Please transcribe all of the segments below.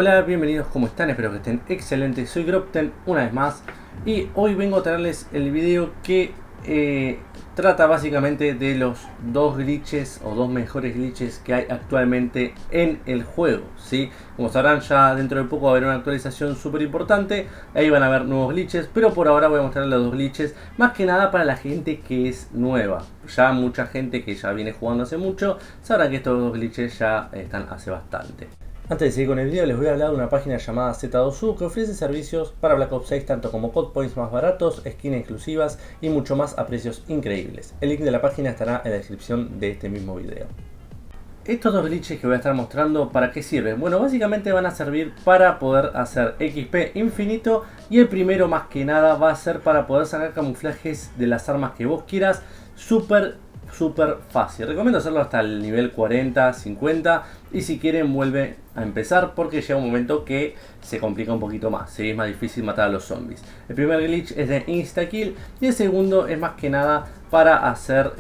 Hola, bienvenidos, ¿cómo están? Espero que estén excelentes. Soy Gropten una vez más y hoy vengo a traerles el video que trata básicamente de los dos glitches o dos mejores glitches que hay actualmente en el juego, ¿sí? Como sabrán, ya dentro de poco va a haber una actualización súper importante, ahí van a haber nuevos glitches, pero por ahora voy a mostrarles los dos glitches, más que nada para la gente que es nueva. Ya mucha gente que ya viene jugando hace mucho sabrá que estos dos glitches ya están hace bastante. Antes de seguir con el video, les voy a hablar de una página llamada Z2U que ofrece servicios para Black Ops 6 tanto como code points más baratos, skins exclusivas y mucho más a precios increíbles. El link de la página estará en la descripción de este mismo video. Estos dos glitches que voy a estar mostrando, ¿para qué sirven? Bueno, básicamente van a servir para poder hacer XP infinito, y el primero más que nada va a ser para poder sacar camuflajes de las armas que vos quieras súper fácil. Recomiendo hacerlo hasta el nivel 40, 50 y si quieren vuelve a empezar porque llega un momento que se complica un poquito más, ¿sí? Es más difícil matar a los zombies. El primer glitch es de insta-kill y el segundo es más que nada para hacer,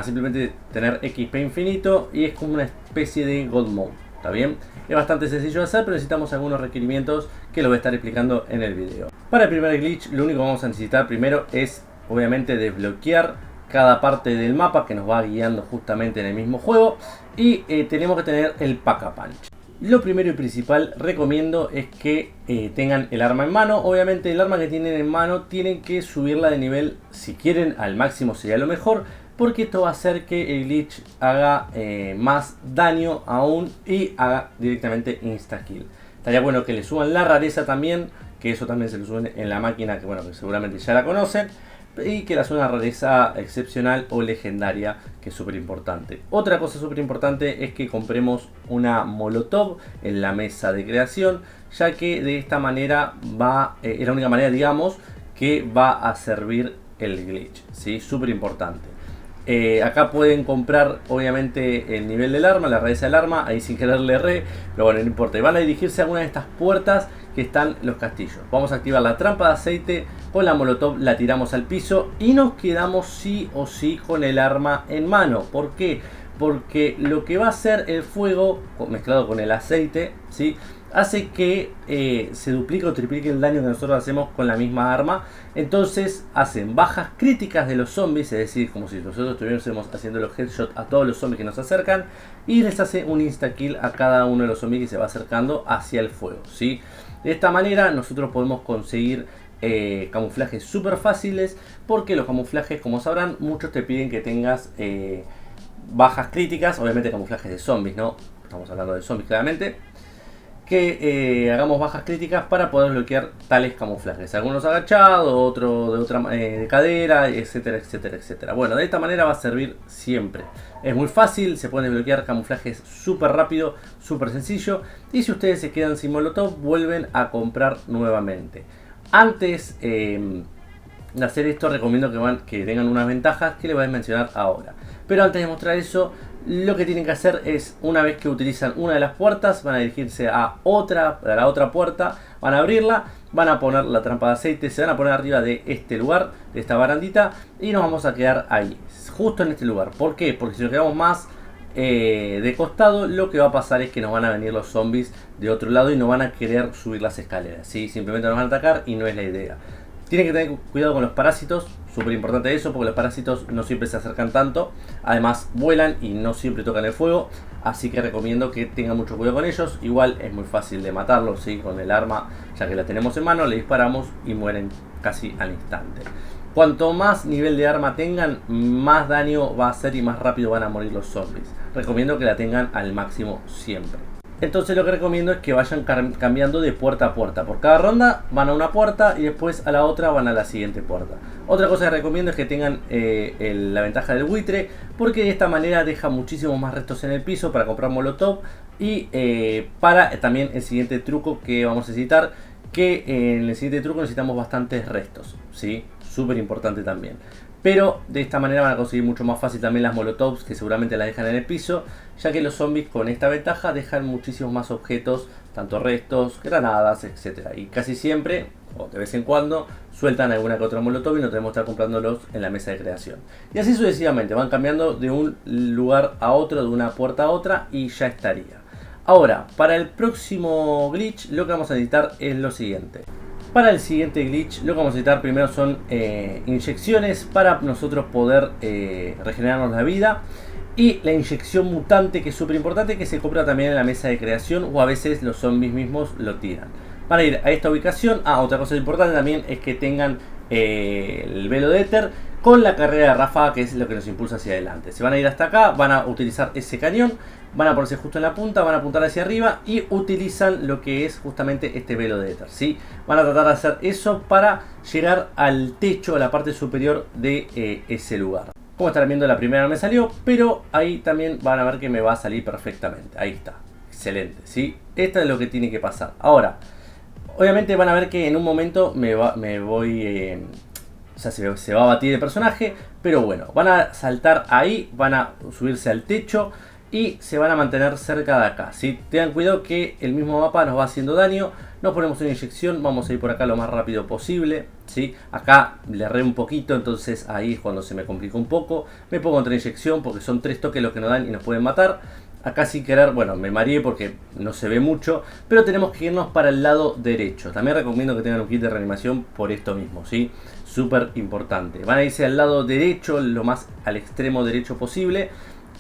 simplemente tener XP infinito, y es como una especie de God Mode, ¿está bien? Es bastante sencillo de hacer, pero necesitamos algunos requerimientos que lo voy a estar explicando en el video. Para el primer glitch, lo único que vamos a necesitar primero es obviamente desbloquear cada parte del mapa que nos va guiando justamente en el mismo juego, y tenemos que tener el Pack-a-Punch. Lo primero y principal recomiendo es que tengan el arma en mano. Obviamente el arma que tienen en mano tienen que subirla de nivel, si quieren al máximo sería lo mejor, porque esto va a hacer que el glitch haga más daño aún y haga directamente insta-kill. Estaría bueno que le suban la rareza también, que eso también se lo suben en la máquina, que bueno, que seguramente ya la conocen, y que la suban a rareza excepcional o legendaria, que es súper importante. Otra cosa súper importante es que compremos una molotov en la mesa de creación, ya que de esta manera es la única manera, digamos, que va a servir el glitch, ¿sí? Súper importante. Acá pueden comprar obviamente el nivel del arma, la rareza del arma, ahí sin querer le erré, pero bueno, no importa. Y van a dirigirse a una de estas puertas que están en los castillos. Vamos a activar la trampa de aceite, con la molotov la tiramos al piso y nos quedamos sí o sí con el arma en mano. ¿Por qué? Porque lo que va a hacer el fuego mezclado con el aceite, ¿sí?, hace que se duplique o triplique el daño que nosotros hacemos con la misma arma. Entonces hacen bajas críticas de los zombies, es decir, como si nosotros estuviésemos haciendo los headshots a todos los zombies que nos acercan, y les hace un insta kill a cada uno de los zombies que se va acercando hacia el fuego, ¿sí? De esta manera nosotros podemos conseguir camuflajes súper fáciles, porque los camuflajes, como sabrán, muchos te piden que tengas bajas críticas, obviamente camuflajes de zombies, ¿no? Estamos hablando de zombies claramente. Que hagamos bajas críticas para poder bloquear tales camuflajes. Algunos agachados, otro de otra de cadera, etcétera, etcétera, etcétera. Bueno, de esta manera va a servir siempre. Es muy fácil, se pueden desbloquear camuflajes súper rápido, súper sencillo. Y si ustedes se quedan sin molotov, vuelven a comprar nuevamente. Antes de hacer esto, recomiendo que tengan unas ventajas que les voy a mencionar ahora. Pero antes de mostrar eso, lo que tienen que hacer es, una vez que utilizan una de las puertas, van a dirigirse a la otra puerta, van a abrirla, van a poner la trampa de aceite, se van a poner arriba de este lugar, de esta barandita, y nos vamos a quedar ahí, justo en este lugar. ¿Por qué? Porque si nos quedamos más de costado, lo que va a pasar es que nos van a venir los zombies de otro lado y no van a querer subir las escaleras, ¿sí? Simplemente nos van a atacar y no es la idea. Tienen que tener cuidado con los parásitos, súper importante eso, porque los parásitos no siempre se acercan tanto. Además vuelan y no siempre tocan el fuego, así que recomiendo que tengan mucho cuidado con ellos. Igual es muy fácil de matarlos, ¿sí?, con el arma, ya que la tenemos en mano, le disparamos y mueren casi al instante. Cuanto más nivel de arma tengan, más daño va a hacer y más rápido van a morir los zombies. Recomiendo que la tengan al máximo siempre. Entonces lo que recomiendo es que vayan cambiando de puerta a puerta. Por cada ronda van a una puerta y después a la otra van a la siguiente puerta. Otra cosa que recomiendo es que tengan la ventaja del buitre, porque de esta manera deja muchísimos más restos en el piso para comprar molotov. Y para también el siguiente truco que vamos a necesitar, que en el siguiente truco necesitamos bastantes restos, ¿sí? Súper importante también. Pero de esta manera van a conseguir mucho más fácil también las molotovs, que seguramente las dejan en el piso, ya que los zombies con esta ventaja dejan muchísimos más objetos, tanto restos, granadas, etcétera. Y casi siempre, o de vez en cuando, sueltan alguna que otra molotov y no tenemos que estar comprándolos en la mesa de creación. Y así sucesivamente, van cambiando de un lugar a otro, de una puerta a otra, y ya estaría. Ahora, para el próximo glitch lo que vamos a necesitar es lo siguiente. Para el siguiente glitch lo que vamos a necesitar primero son inyecciones para nosotros poder regenerarnos la vida. Y la inyección mutante, que es súper importante, que se compra también en la mesa de creación o a veces los zombies mismos lo tiran. Van a ir a esta ubicación. Otra cosa importante también es que tengan el velo de éter con la carrera de ráfaga, que es lo que nos impulsa hacia adelante. Se van a ir hasta acá, van a utilizar ese cañón, van a ponerse justo en la punta, van a apuntar hacia arriba y utilizan lo que es justamente este velo de éter, ¿sí? Van a tratar de hacer eso para llegar al techo, a la parte superior de ese lugar. Como estarán viendo, la primera no me salió, pero ahí también van a ver que me va a salir perfectamente. Ahí está, excelente, ¿sí? Esto es lo que tiene que pasar. Ahora, obviamente van a ver que en un momento se va a batir el personaje, pero bueno, van a saltar ahí, van a subirse al techo y se van a mantener cerca de acá, ¿sí? Tengan cuidado que el mismo mapa nos va haciendo daño. Nos ponemos una inyección, vamos a ir por acá lo más rápido posible, ¿sí? Acá le erré un poquito, entonces ahí es cuando se me complicó un poco. Me pongo otra inyección porque son 3 toques los que nos dan y nos pueden matar. Acá sin querer, bueno, me mareé porque no se ve mucho, pero tenemos que irnos para el lado derecho. También recomiendo que tengan un kit de reanimación por esto mismo, ¿sí? Súper importante. Van a irse al lado derecho, lo más al extremo derecho posible.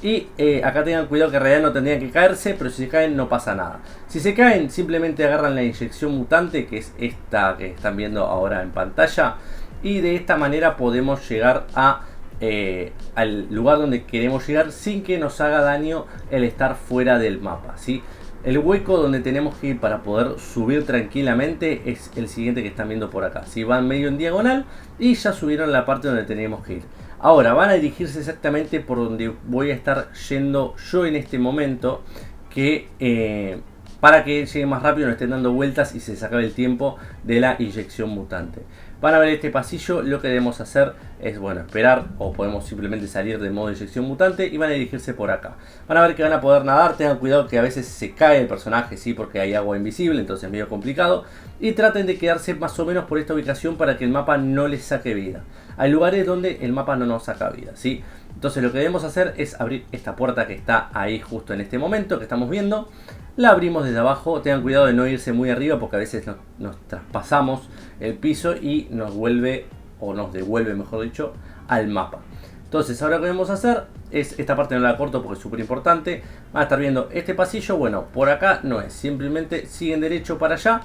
Y acá tengan cuidado que en realidad no tendrían que caerse, pero si se caen no pasa nada. Si se caen, simplemente agarran la inyección mutante, que es esta que están viendo ahora en pantalla. Y de esta manera podemos llegar al lugar donde queremos llegar sin que nos haga daño el estar fuera del mapa, ¿sí? El hueco donde tenemos que ir para poder subir tranquilamente es el siguiente que están viendo por acá. Si van medio en diagonal y ya subieron la parte donde tenemos que ir. Ahora van a dirigirse exactamente por donde voy a estar yendo yo en este momento, que para que llegue más rápido, no estén dando vueltas y se les acabe el tiempo de la inyección mutante. Van a ver este pasillo. Lo que debemos hacer es, bueno, esperar, o podemos simplemente salir de modo inyección mutante y van a dirigirse por acá. Van a ver que van a poder nadar. Tengan cuidado que a veces se cae el personaje, sí, porque hay agua invisible, entonces es medio complicado. Y traten de quedarse más o menos por esta ubicación para que el mapa no les saque vida. Hay lugares donde el mapa no nos saca vida, ¿sí? Entonces lo que debemos hacer es abrir esta puerta que está ahí justo en este momento que estamos viendo. La abrimos desde abajo. Tengan cuidado de no irse muy arriba porque a veces nos traspasamos el piso y nos vuelve, o nos devuelve mejor dicho, al mapa. Entonces ahora lo que debemos hacer es, esta parte no la corto porque es súper importante. Van a estar viendo este pasillo. Bueno, por acá no es, simplemente siguen derecho para allá.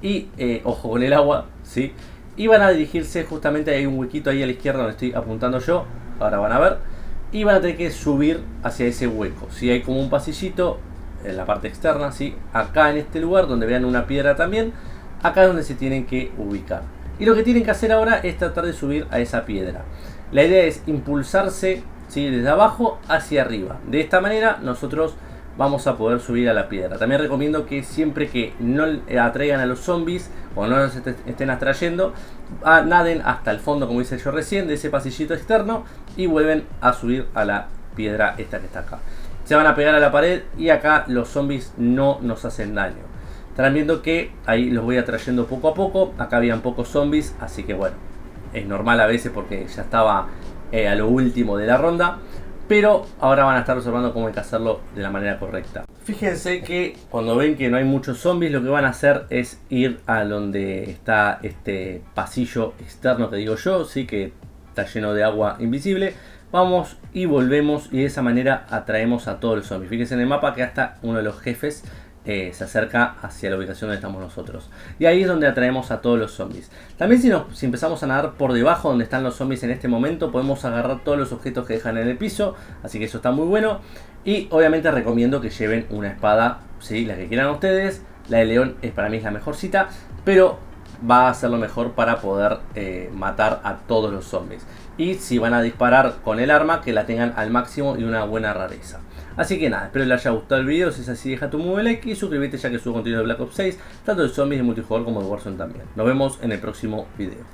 Y ojo con el agua, ¿sí? Y van a dirigirse justamente, hay un huequito ahí a la izquierda donde estoy apuntando yo. Ahora van a ver. Y van a tener que subir hacia ese hueco. Si hay como un pasillito en la parte externa, ¿sí? Acá en este lugar donde vean una piedra también, acá es donde se tienen que ubicar. Y lo que tienen que hacer ahora es tratar de subir a esa piedra. La idea es impulsarse, ¿sí? Desde abajo hacia arriba. De esta manera nosotros vamos a poder subir a la piedra. También recomiendo que siempre que no atraigan a los zombies o no los estén atrayendo, naden hasta el fondo, como hice yo recién, de ese pasillito externo y vuelven a subir a la piedra esta que está acá. Se van a pegar a la pared y acá los zombies no nos hacen daño. Estarán viendo que ahí los voy atrayendo poco a poco. Acá habían pocos zombies, así que bueno, es normal a veces porque ya estaba a lo último de la ronda. Pero ahora van a estar observando cómo hay que hacerlo de la manera correcta. Fíjense que cuando ven que no hay muchos zombies, lo que van a hacer es ir a donde está este pasillo externo que digo yo, sí, que está lleno de agua invisible. Vamos y volvemos y de esa manera atraemos a todos los zombies. Fíjense en el mapa que hasta uno de los jefes se acerca hacia la ubicación donde estamos nosotros. Y ahí es donde atraemos a todos los zombies. También si empezamos a nadar por debajo donde están los zombies en este momento, podemos agarrar todos los objetos que dejan en el piso. Así que eso está muy bueno. Y obviamente recomiendo que lleven una espada, ¿sí? La que quieran ustedes. La de león para mí es la mejorcita, pero va a ser lo mejor para poder matar a todos los zombies. Y si van a disparar con el arma, que la tengan al máximo y una buena rareza. Así que nada, espero les haya gustado el video. Si es así, deja tu muy buen like y suscríbete, ya que subo contenido de Black Ops 6, tanto de zombies, de multijugador como de Warzone también. Nos vemos en el próximo video.